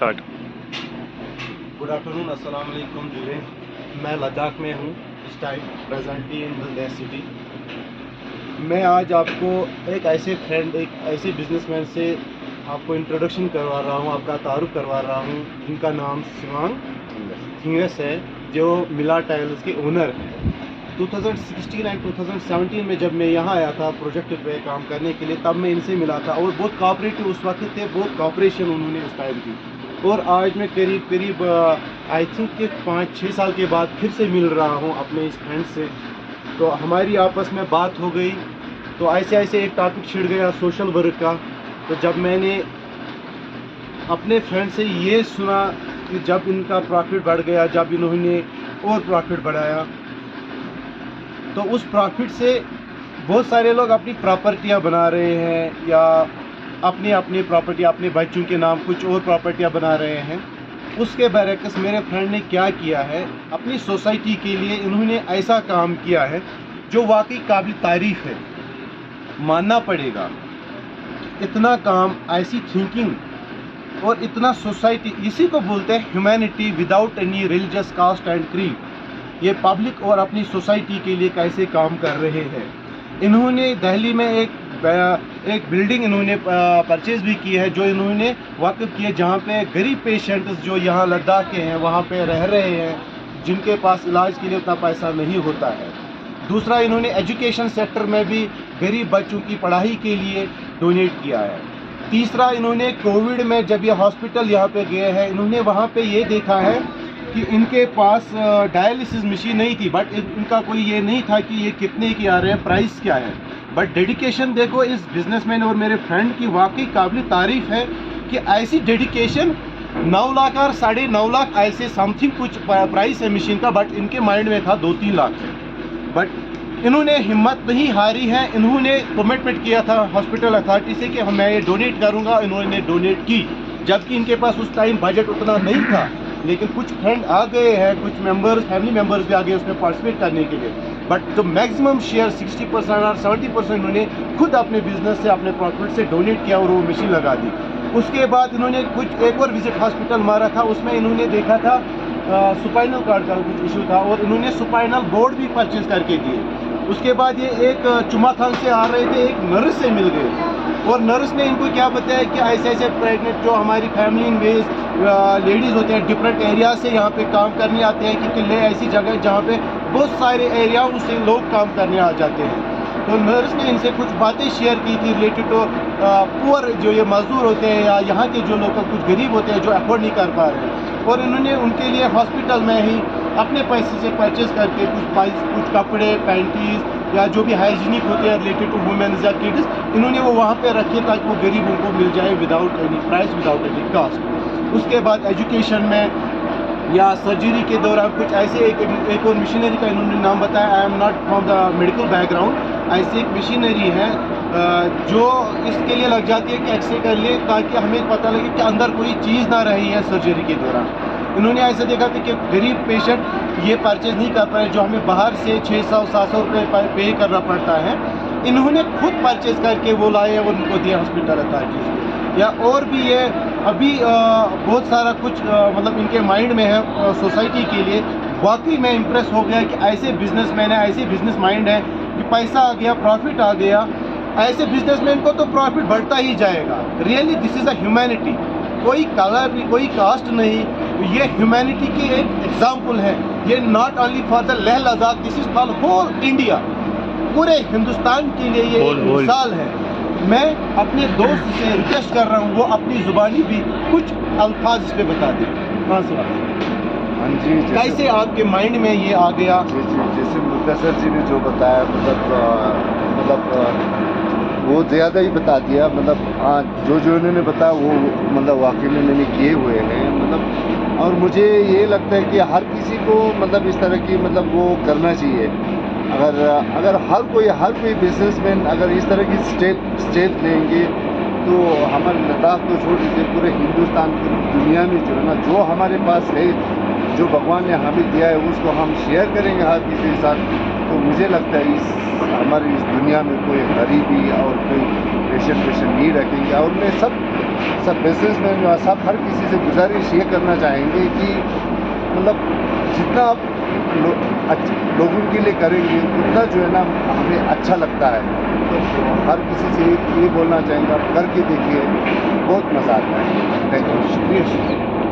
Start. Good afternoon, अस्सलाम वालेकुम जुले। मैं लद्दाख में हूँ इस time, presently in Leh city. मैं आज आपको एक ऐसे फ्रेंड, एक ऐसे बिजनेसमैन से आपको इंट्रोडक्शन करवा रहा हूँ, आपका तारुफ करवा रहा हूँ, जिनका नाम सिवांग थिंगस है, जो मिला टाइल्स के ओनर हैं। 2016 एंड 2017 में जब मैं यहाँ आया था प्रोजेक्ट पे काम करने के लिए, तब मैं इनसे मिला था और बहुत कोऑपरेटिव उस वक्त थे, बहुत कोऑपरेशन उन्होंने उस टाइम की। और आज मैं करीब करीब आई थिंक कि 5-6 साल के बाद फिर से मिल रहा हूँ अपने इस फ्रेंड से। तो हमारी आपस में बात हो गई, तो ऐसे ऐसे एक टॉपिक छिड़ गया सोशल वर्क का। तो जब मैंने अपने फ्रेंड से ये सुना कि जब इनका प्रॉफिट बढ़ गया, जब इन्होंने और प्रॉफिट बढ़ाया, तो उस प्रॉफिट से बहुत सारे लोग अपनी प्रॉपर्टियाँ बना रहे हैं या अपनी अपनी प्रॉपर्टी, अपने बच्चों के नाम कुछ और प्रॉपर्टियाँ बना रहे हैं। उसके बरक्स मेरे फ्रेंड ने क्या किया है, अपनी सोसाइटी के लिए इन्होंने ऐसा काम किया है जो वाकई काबिल तारीफ़ है, मानना पड़ेगा। इतना काम, ऐसी थिंकिंग और इतना सोसाइटी, इसी को बोलते हैं humanity without any religious caste and creed. ये पब्लिक और अपनी सोसाइटी के लिए कैसे काम कर रहे हैं। इन्होंने दिल्ली में एक बिल्डिंग इन्होंने परचेज़ भी की है, जो इन्होंने वाक़िफ़ की है, जहाँ पे गरीब पेशेंट्स जो यहाँ लद्दाख के हैं वहाँ पे रह रहे हैं, जिनके पास इलाज के लिए उतना पैसा नहीं होता है। दूसरा, इन्होंने एजुकेशन सेक्टर में भी गरीब बच्चों की पढ़ाई के लिए डोनेट किया है। तीसरा, इन्होंने कोविड में जब ये हॉस्पिटल यहाँ पे गए हैं, इन्होंने वहाँ पे ये देखा है कि इनके पास डायलिसिस मशीन नहीं थी, बट इनका कोई ये नहीं था कि ये कितने की आ रहे हैं, प्राइस क्या है। बट डेडिकेशन देखो इस बिजनेसमैन और मेरे फ्रेंड की, वाकई काबिल तारीफ़ है कि ऐसी डेडिकेशन। 9 लाख और 9.5 लाख ऐसे समथिंग कुछ प्राइस है मशीन का, बट इनके माइंड में था 2-3 लाख है। बट इन्होंने हिम्मत नहीं हारी है, इन्होंने कमिटमेंट किया था हॉस्पिटल अथॉरिटी से कि मैं ये डोनेट करूँगा। इन्होंने डोनेट की, जबकि इनके पास उस टाइम बजट उतना नहीं था। लेकिन कुछ फ्रेंड आ गए हैं, कुछ मेंबर्स, फैमिली मेंबर्स भी आ गए उसमें पार्टिसिपेट करने के लिए। बट जो मैक्सिमम शेयर 60% और 70% इन्होंने खुद अपने बिजनेस से, अपने प्रॉफिट से डोनेट किया और वो मशीन लगा दी। उसके बाद इन्होंने एक और विजिट हॉस्पिटल मारा था, उसमें इन्होंने देखा था सुपाइनल कार्ड का कुछ इशू था और इन्होंने सुपाइनल बोर्ड भी परचेज करके दिए। उसके बाद ये एक चुमाथान से आ रहे थे, एक नर्स से मिल गए और नर्स ने इनको क्या बताया कि ऐसे ऐसे प्रेगनेंट जो हमारी फैमिली इन वेज लेडीज़ होते हैं, डिफरेंट एरिया से यहाँ पे काम करने आते हैं, क्योंकि ले ऐसी जगह जहाँ पे बहुत सारे एरियाओं से लोग काम करने आ जाते हैं। तो नर्स ने इनसे कुछ बातें शेयर की थी रिलेटेड टू पुअर, जो ये मजदूर होते हैं या यहाँ के जो लोग कुछ गरीब होते हैं जो अफोर्ड नहीं कर पा रहे हैं, और इन्होंने उनके लिए हॉस्पिटल में ही अपने पैसे से परचेज करके कुछ कपड़े, पैंटीज या जो भी हाइजीनिक होते हैं रिलेटेड टू वुमेन्स या किड्स, इन्होंने वो वहाँ पे रखे ताकि वो गरीबों को मिल जाए without any price, without any caste. उसके बाद एजुकेशन में या सर्जरी के दौरान कुछ ऐसे एक और मशीनरी का इन्होंने नाम बताया। I am not from the medical background. ऐसी एक मशीनरी है जो इसके लिए लग जाती है कि एक्सरे कर ले, ताकि हमें पता लगे कि अंदर कोई चीज़ ना रही है सर्जरी के दौरान। इन्होंने ऐसा देखा था कि गरीब पेशेंट ये परचेज नहीं कर पाए, जो हमें बाहर से 600-700 रुपये पे करना पड़ता है, इन्होंने खुद परचेज करके वो लाए और उनको दिया हॉस्पिटल अथॉरिटीज़ को। या और भी ये अभी बहुत सारा कुछ मतलब इनके माइंड में है सोसाइटी के लिए। वाकई मैं इम्प्रेस हो गया कि ऐसे बिजनेसमैन है, ऐसे बिजनेस माइंड है कि पैसा आ गया, प्रॉफिट आ गया, ऐसे बिजनेसमैन को तो प्रॉफिट बढ़ता ही जाएगा। Really this is a humanity. कोई कलर भी, कोई कास्ट नहीं, ये ह्यूमैनिटी की एक एग्जाम्पल है। ये not only for the Leh Ladakh, this is for whole India, पूरे हिंदुस्तान के लिए ये एक मिसाल है। मैं अपने दोस्त से रिक्वेस्ट कर रहा हूँ वो अपनी जुबानी भी कुछ अल्फाज इस पे बता दें। हाँ जी, कैसे आपके माइंड में ये आ गया? जी, जैसे मुद्दसर जी ने जो बताया, मतलब वो ज़्यादा ही बता दिया। मतलब हाँ, जो इन्होंने बताया वो मतलब वाकई में मैंने किए हुए हैं। मतलब और मुझे ये लगता है कि हर किसी को मतलब इस तरह की मतलब वो करना चाहिए। अगर हर कोई बिजनेसमैन अगर इस तरह की स्टेप लेंगे, तो हमारे लद्दाख को छोड़ दीजिए, पूरे हिंदुस्तान, पूरी दुनिया में जो है ना, जो हमारे पास है, जो भगवान ने हमें दिया है, उसको हम शेयर करेंगे हर किसी के साथ। तो मुझे लगता है इस हमारी इस दुनिया में कोई गरीबी और कोई पेशेंट नहीं रखेंगे। और मैं सब बिजनेसमैन जो सब हर किसी से गुजारिश ये करना चाहेंगे कि मतलब जितना आप लोगों के लिए करेंगे उतना जो है ना हमें अच्छा लगता है। तो हर किसी से ये बोलना चाहेंगे, आप करके देखिए, बहुत मज़ा आता है। थैंक यू, शुक्रिया।